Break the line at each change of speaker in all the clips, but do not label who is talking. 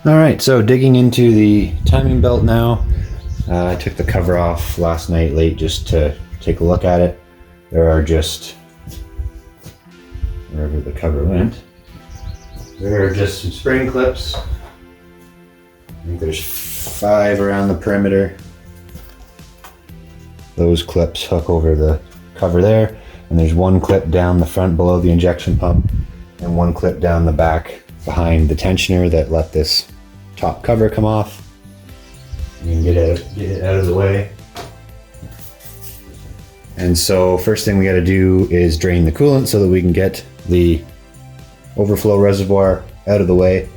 All right, so digging into the timing belt now. I took the cover off last night late just to take a look at it. There are just, wherever the cover went, there are just some spring clips. I think there's 5 around the perimeter. Those clips hook over the cover there, and there's 1 clip down the front below the injection pump, and 1 clip down the back behind the tensioner that let this top cover come off. You can get it out of the way. And so first thing we got to do is drain the coolant so that we can get the overflow reservoir out of the way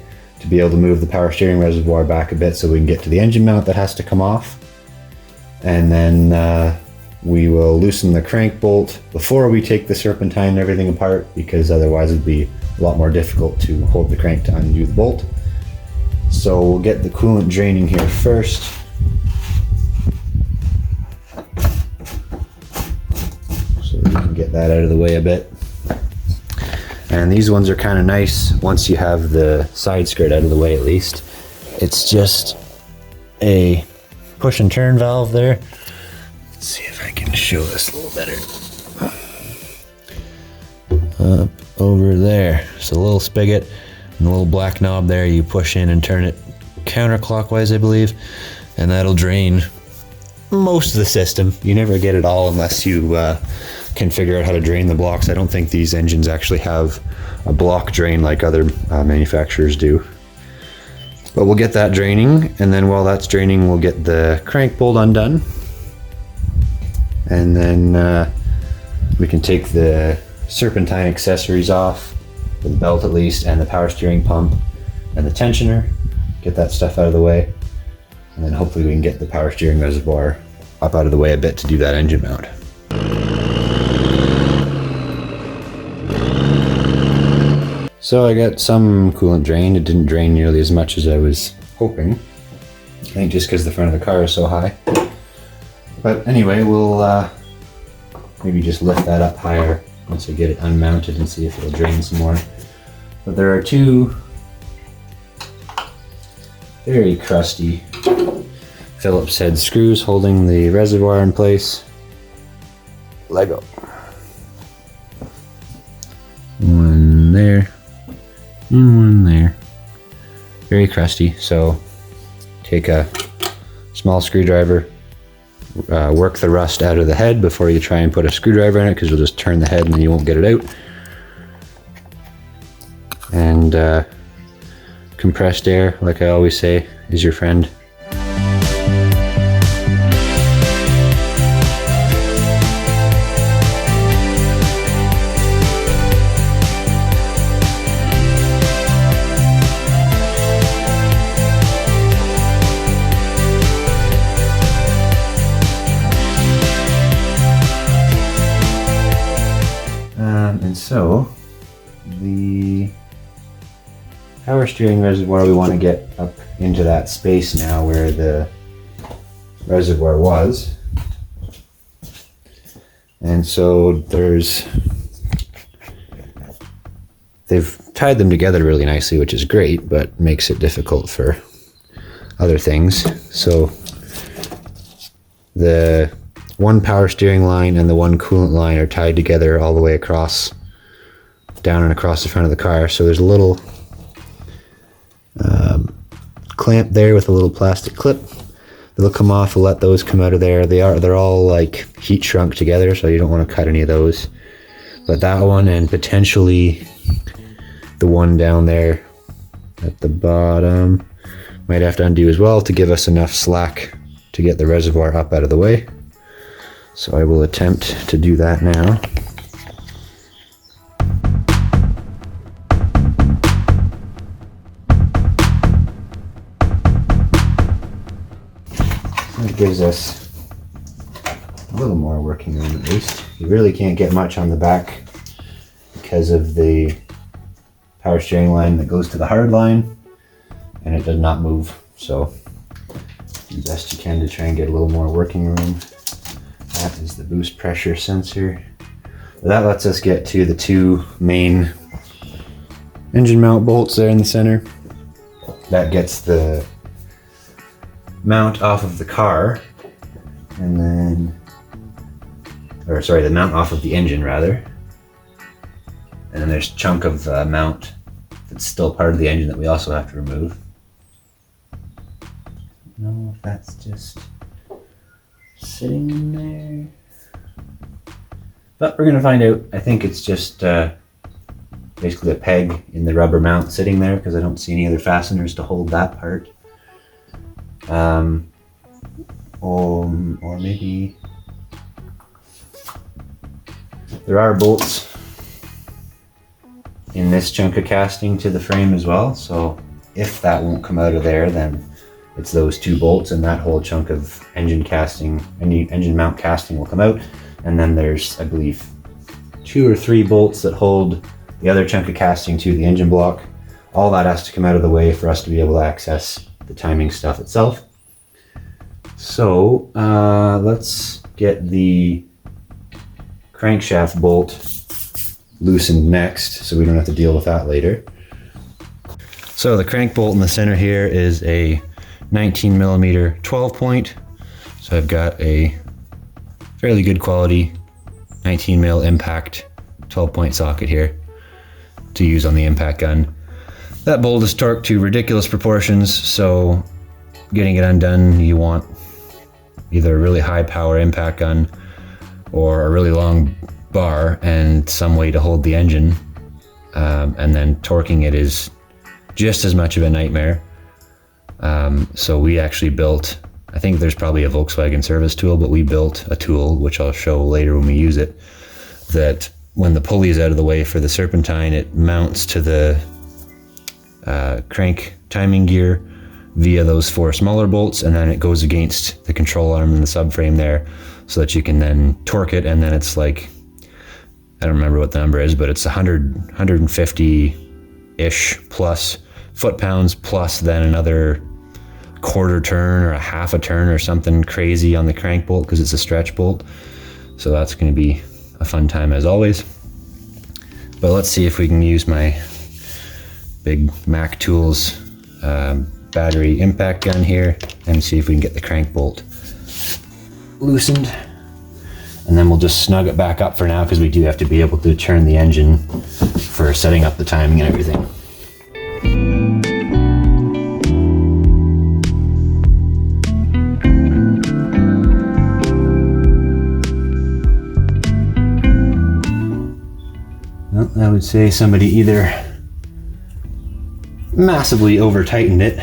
to be able to move the power steering reservoir back a bit so we can get to the engine mount that has to come off. And then we will loosen the crank bolt before we take the serpentine and everything apart, because otherwise it'd be a lot more difficult to hold the crank to undo the bolt. So we'll get the coolant draining here first. So we can get that out of the way a bit. And these ones are kind of nice once you have the side skirt out of the way at least. It's just a push and turn valve there. Let's see if I can show this a little better. Up over there. It's a little spigot and a little black knob there. You push in and turn it counterclockwise, I believe, and that'll drain most of the system. You never get it all unless you can figure out how to drain the blocks. I don't think these engines actually have a block drain like other manufacturers do. But we'll get that draining, and then while that's draining, we'll get the crank bolt undone. And then we can take the serpentine accessories off, the belt at least, and the power steering pump and the tensioner. Get that stuff out of the way. And then hopefully we can get the power steering reservoir up out of the way a bit to do that engine mount. So I got some coolant drained. It didn't drain nearly as much as I was hoping. I think just because the front of the car is so high. But anyway, we'll maybe just lift that up higher once I get it unmounted and see if it'll drain some more. But there are 2 very crusty Phillips head screws holding the reservoir in place. Lego. One there, and one there. Very crusty, so take a small screwdriver, work the rust out of the head before you try and put a screwdriver in it, because you'll just turn the head and then you won't get it out. And compressed air, like I always say, is your friend. And so the power steering reservoir, we want to get up into that space now where the reservoir was. And so they've tied them together really nicely, which is great, but makes it difficult for other things. So the 1 power steering line and the 1 coolant line are tied together all the way across, down and across the front of the car. So there's a little clamp there with a little plastic clip. It'll come off. We'll let those come out of there. They're all like heat shrunk together, so you don't want to cut any of those. But that one and potentially the one down there at the bottom might have to undo as well to give us enough slack to get the reservoir up out of the way. So I will attempt to do that now. It gives us a little more working room at least. You really can't get much on the back because of the power steering line that goes to the hard line, and it does not move. So do the best you can to try and get a little more working room. That is the boost pressure sensor. That lets us get to the 2 main engine mount bolts there in the center. that gets the mount off of the car, and then, or sorry, the mount off of the engine rather. And then there's a chunk of mount that's still part of the engine that we also have to remove. I don't know if that's just sitting in there, but we're gonna find out. I think it's just basically a peg in the rubber mount sitting there, because I don't see any other fasteners to hold that part. Or maybe there are bolts in this chunk of casting to the frame as well. So if that won't come out of there, then it's those two bolts, and that whole chunk of engine casting, engine mount casting will come out. And then there's, I believe, 2 or 3 bolts that hold the other chunk of casting to the engine block. All that has to come out of the way for us to be able to access the timing stuff itself. So let's get the crankshaft bolt loosened next, so we don't have to deal with that later. So the crank bolt in the center here is a 19 millimeter 12 point. So I've got a fairly good quality 19 mil impact 12 point socket here to use on the impact gun. That bolt is torqued to ridiculous proportions, so getting it undone, you want either a really high power impact gun or a really long bar and some way to hold the engine, and then torquing it is just as much of a nightmare. So we actually built, I think there's probably a Volkswagen service tool, but we built a tool, which I'll show later when we use it, that when the pulley is out of the way for the serpentine, it mounts to the crank timing gear via those 4 smaller bolts, and then it goes against the control arm and the subframe there, so that you can then torque it. And then it's like, I don't remember what the number is, but it's 150-ish plus foot-pounds, plus then another quarter turn or a half a turn or something crazy on the crank bolt, because it's a stretch bolt. So that's going to be a fun time as always. But let's see if we can use my big Mac Tools battery impact gun here and see if we can get the crank bolt loosened. And then we'll just snug it back up for now, because we do have to be able to turn the engine for setting up the timing and everything. Well, I would say somebody either massively over tightened it,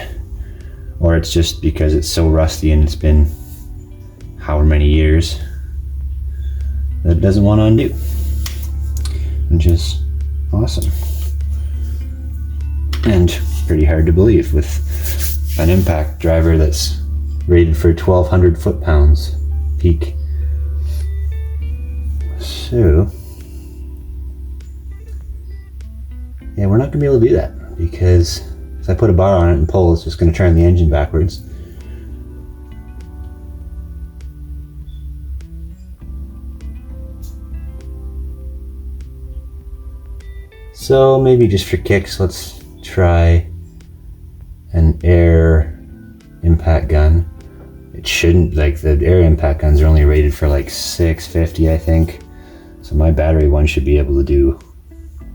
or it's just because it's so rusty and it's been however many years that it doesn't want to undo, which is awesome and pretty hard to believe with an impact driver that's rated for 1,200 foot-pounds peak. So yeah, we're not going to be able to do that, because if I put a bar on it and pull, it's just going to turn the engine backwards. So maybe just for kicks, let's try an air impact gun. It shouldn't, like, the air impact guns are only rated for like 650, I think. So my battery one should be able to do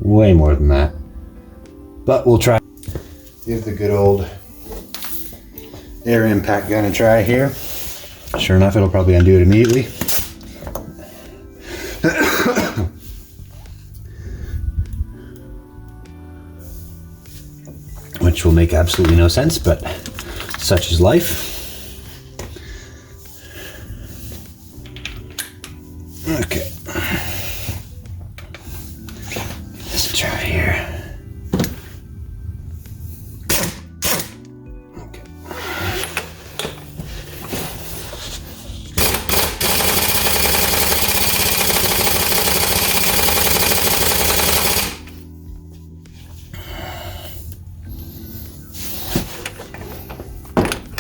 way more than that. But we'll try. Give the good old air impact gun a try here. Sure enough, it'll probably undo it immediately. Which will make absolutely no sense, but such is life. Okay. Let's try here. Okay.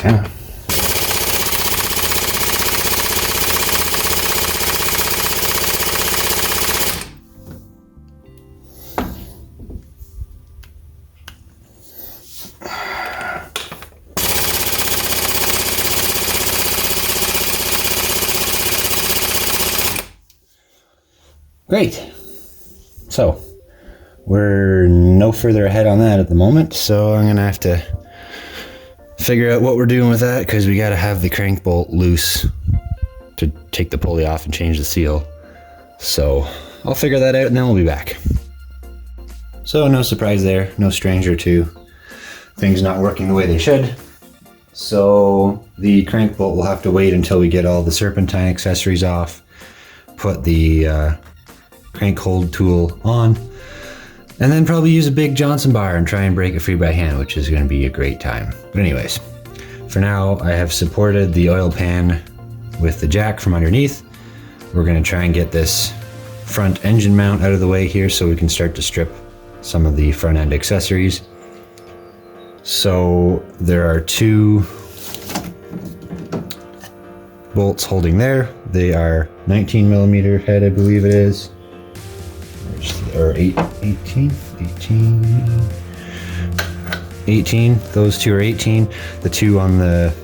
Yeah. Great. So we're no further ahead on that at the moment, so I'm gonna have to figure out what we're doing with that, because we gotta have the crank bolt loose to take the pulley off and change the seal. So I'll figure that out and then we'll be back. So no surprise there, no stranger to things not working the way they should. So the crank bolt will have to wait until we get all the serpentine accessories off, put the crank hold tool on, and then probably use a big Johnson bar and try and break it free by hand, which is going to be a great time. But anyways, for now I have supported the oil pan with the jack from underneath. We're going to try and get this front engine mount out of the way here so we can start to strip some of the front end accessories. So there are 2 bolts holding there. They are 19 millimeter head, I believe it is, or 18. Those 2 are 18. The 2 on the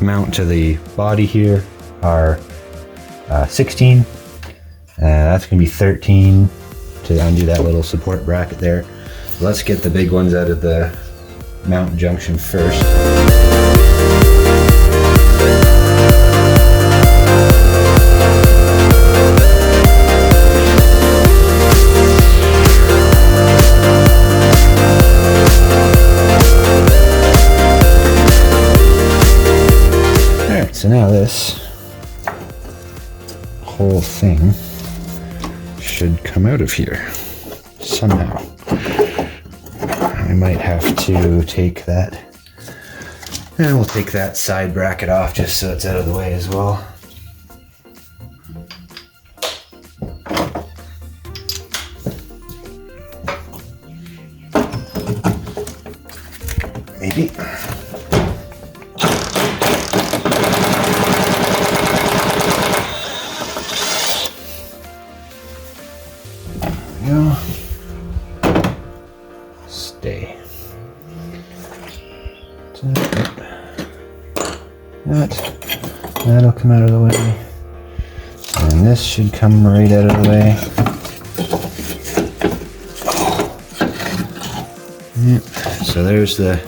mount to the body here are 16. That's gonna be 13 to undo that little support bracket there. Let's get the big ones out of the mount junction first. Alright, so now this whole thing should come out of here somehow. I might have to take that, and we'll take that side bracket off just so it's out of the way as well. Maybe. There we go. Stay. That'll come out of the way. And this should come right out of the way. Yep. So there's the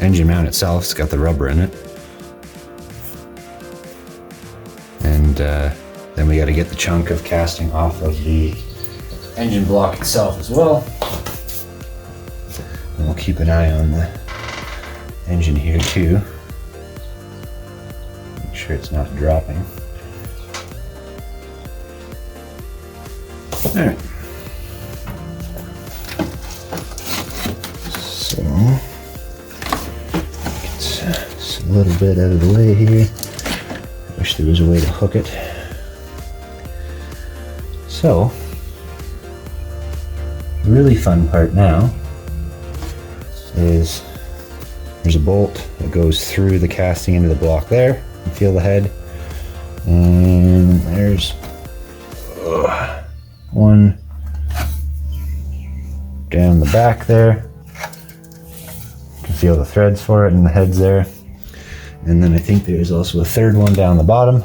engine mount itself. It's got the rubber in it. And then we got to get the chunk of casting off of the engine block itself as well. And we'll keep an eye on the engine here too. Make sure it's not dropping. Alright. So, it's a little bit out of the way here. I wish there was a way to hook it. So, the really fun part now is there's a bolt that goes through the casting into the block there. You can feel the head. And there's one down the back there. You can feel the threads for it and the heads there. And then I think there's also a third one down the bottom.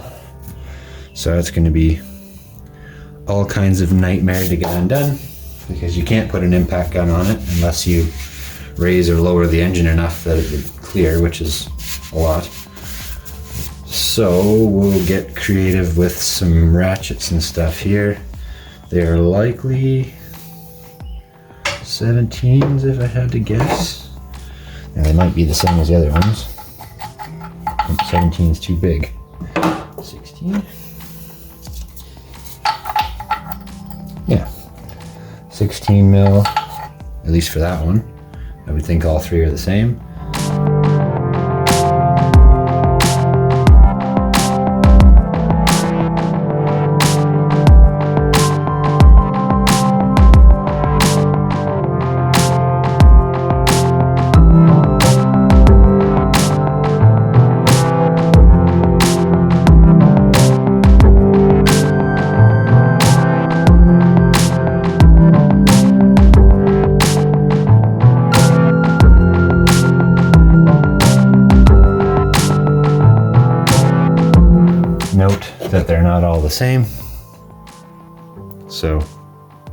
So it's going to be all kinds of nightmare to get undone, because you can't put an impact gun on it unless you raise or lower the engine enough that it would clear, which is a lot. So we'll get creative with some ratchets and stuff here. They're likely 17s if I had to guess. Now they might be the same as the other ones. I think 17 is too big. 16? Yeah. 16 mil, at least for that one. I would think all 3 are the same. they're not all the same. So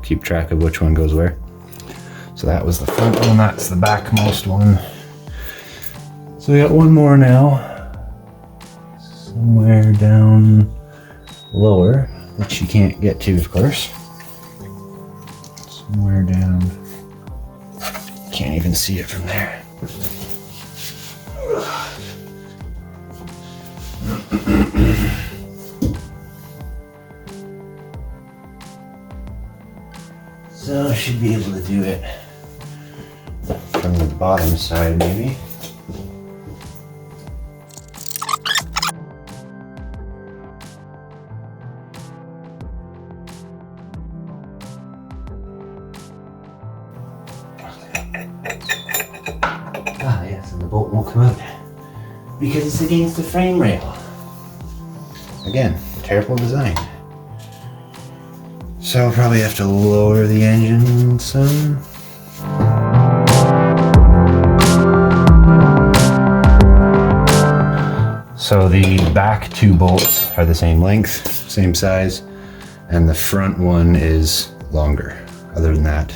keep track of which one goes where. So that was the front one, that's the backmost one. So we got one more now, somewhere down lower, which you can't get to, of course. Somewhere down, can't even see it from there. So I should be able to do it from the bottom side, maybe. Ah, yes, and the bolt won't come out because it's against the frame rail. Again, terrible design. So I'll probably have to lower the engine some. So the back two bolts are the same length, same size, and the front one is longer. Other than that,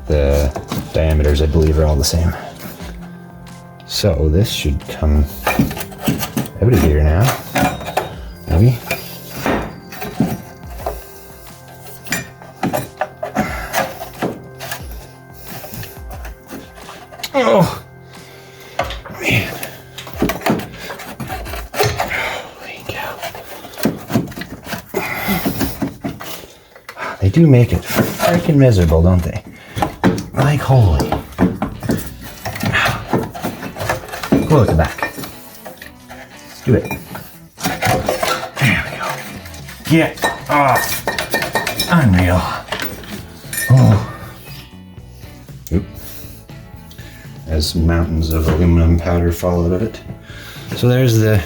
the diameters, I believe, are all the same. So this should come out of here now, maybe. Oh, man. Holy cow. They do make it freaking miserable, don't they? Like, holy. Go at the back. Do it. There we go. Get off. Unreal. Oh. Oop. As mountains of aluminum powder fall out of it. So there's the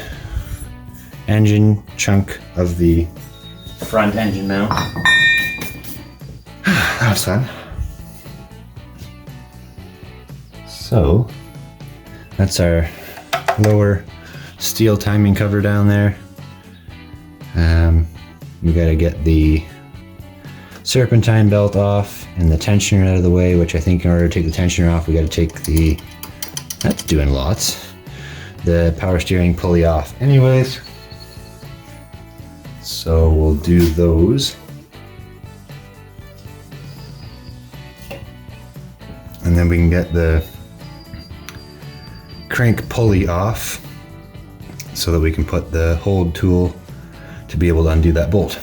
engine chunk of the front engine mount. That was fun. So that's our lower steel timing cover down there. We gotta get the serpentine belt off and the tensioner out of the way, which I think in order to take the tensioner off, we gotta take the, that's doing lots, the power steering pulley off anyways. So we'll do those. And then we can get the crank pulley off so that we can put the hold tool to be able to undo that bolt.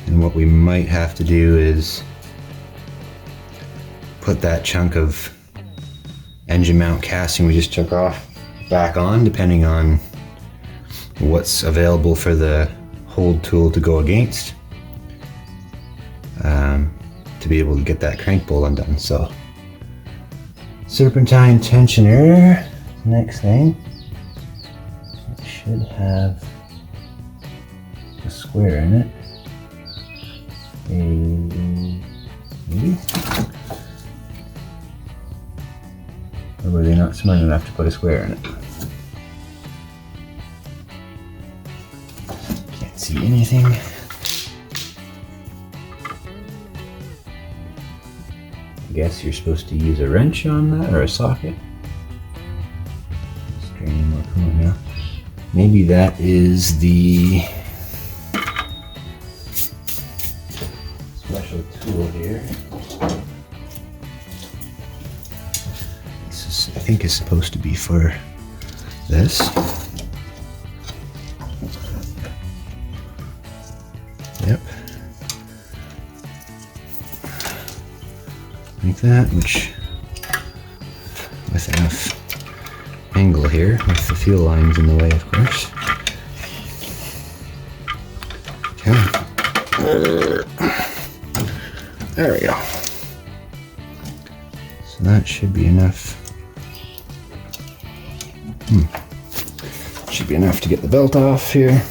And what we might have to do is put that chunk of engine mount casting we just took off back on, depending on what's available for the hold tool to go against, to be able to get that crank bolt undone. So serpentine tensioner, next thing. It should have a square in it. Maybe? Or were they not smart enough to put a square in it? Can't see anything. I guess you're supposed to use a wrench on that, or a socket. Straining more coolant now. Maybe that is the special tool here. This is, I think, is supposed to be for this. Yep. Like that, which with enough angle here, with the fuel lines in the way, of course. Okay. There we go. So that should be enough. Should be enough to get the belt off here.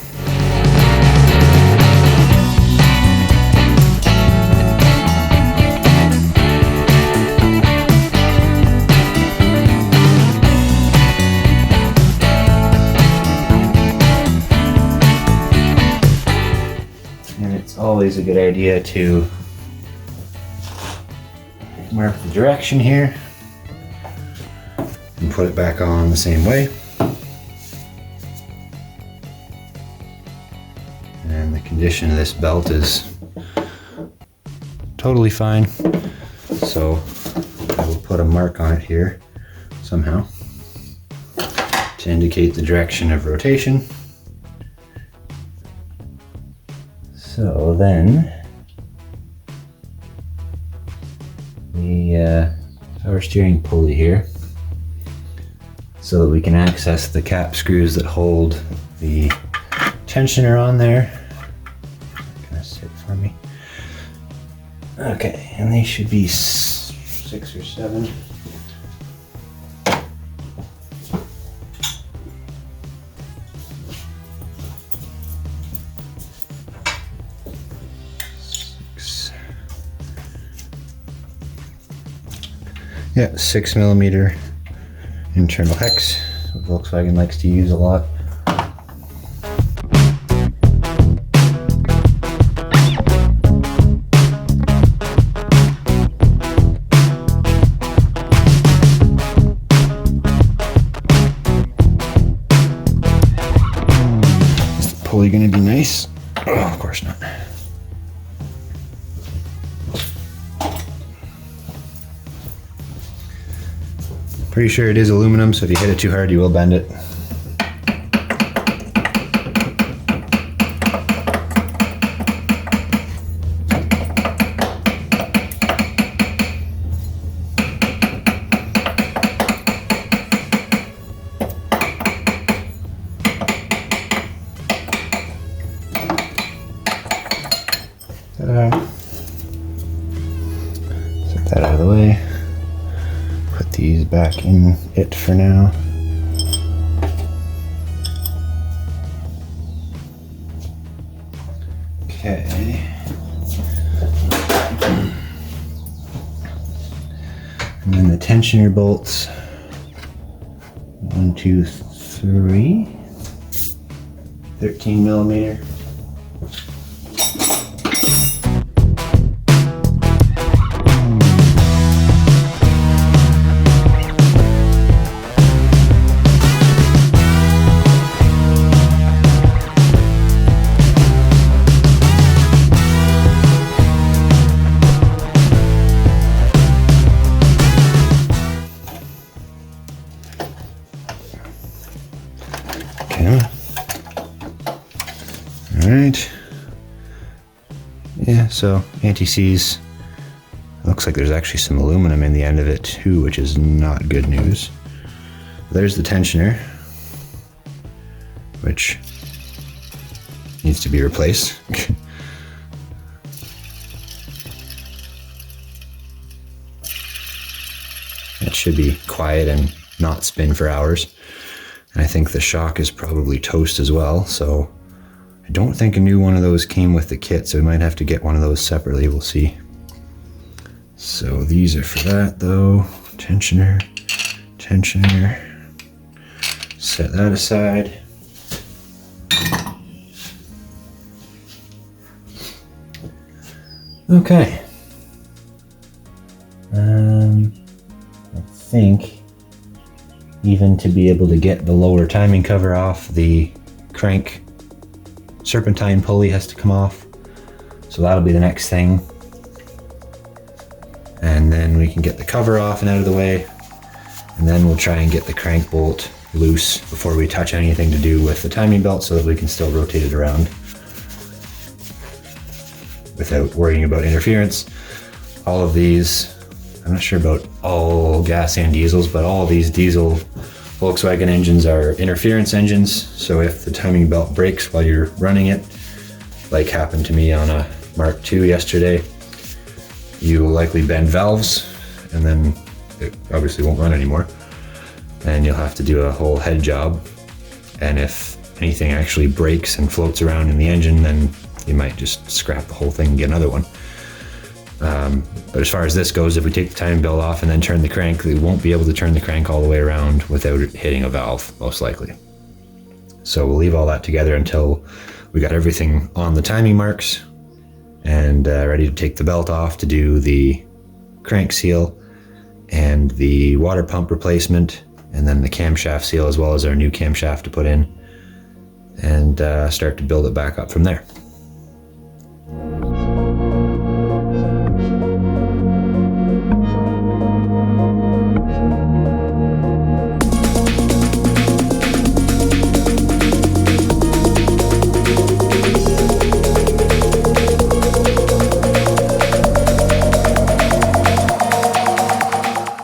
And it's always a good idea to mark the direction here and put it back on the same way. And the condition of this belt is totally fine. So I will put a mark on it here somehow to indicate the direction of rotation. So then the power steering pulley here, so that we can access the cap screws that hold the tensioner on there. Kind of sit for me. Okay, and they should be 6 or 7. Yeah, 6mm internal hex. Volkswagen likes to use a lot. Is the pulley going to be nice? Oh, of course not. Pretty sure it is aluminum, so if you hit it too hard, you will bend it. Ta-da. Set that out of the way. Put these back in it for now. Okay. And then the tensioner bolts. 1, 2, 3. 13mm. Alright. Yeah, so anti-seize. Looks like there's actually some aluminum in the end of it too, which is not good news. There's the tensioner, which needs to be replaced. It should be quiet and not spin for hours. And I think the shock is probably toast as well, so I don't think a new one of those came with the kit, so we might have to get one of those separately, we'll see. So these are for that though. Tensioner, tensioner. Set that aside. Okay. I think even to be able to get the lower timing cover off, the crank serpentine pulley has to come off. So that'll be the next thing. And then we can get the cover off and out of the way. And then we'll try and get the crank bolt loose before we touch anything to do with the timing belt so that we can still rotate it around without worrying about interference. All of these, I'm not sure about all gas and diesels, but all of these diesel Volkswagen engines are interference engines, so if the timing belt breaks while you're running it, like happened to me on a Mark II yesterday, you will likely bend valves, and then it obviously won't run anymore, and you'll have to do a whole head job, and if anything actually breaks and floats around in the engine, then you might just scrap the whole thing and get another one. But as far as this goes, if we take the timing belt off and then turn the crank, we won't be able to turn the crank all the way around without hitting a valve, most likely. So we'll leave all that together until we got everything on the timing marks and ready to take the belt off to do the crank seal and the water pump replacement, and then the camshaft seal, as well as our new camshaft to put in, and start to build it back up from there.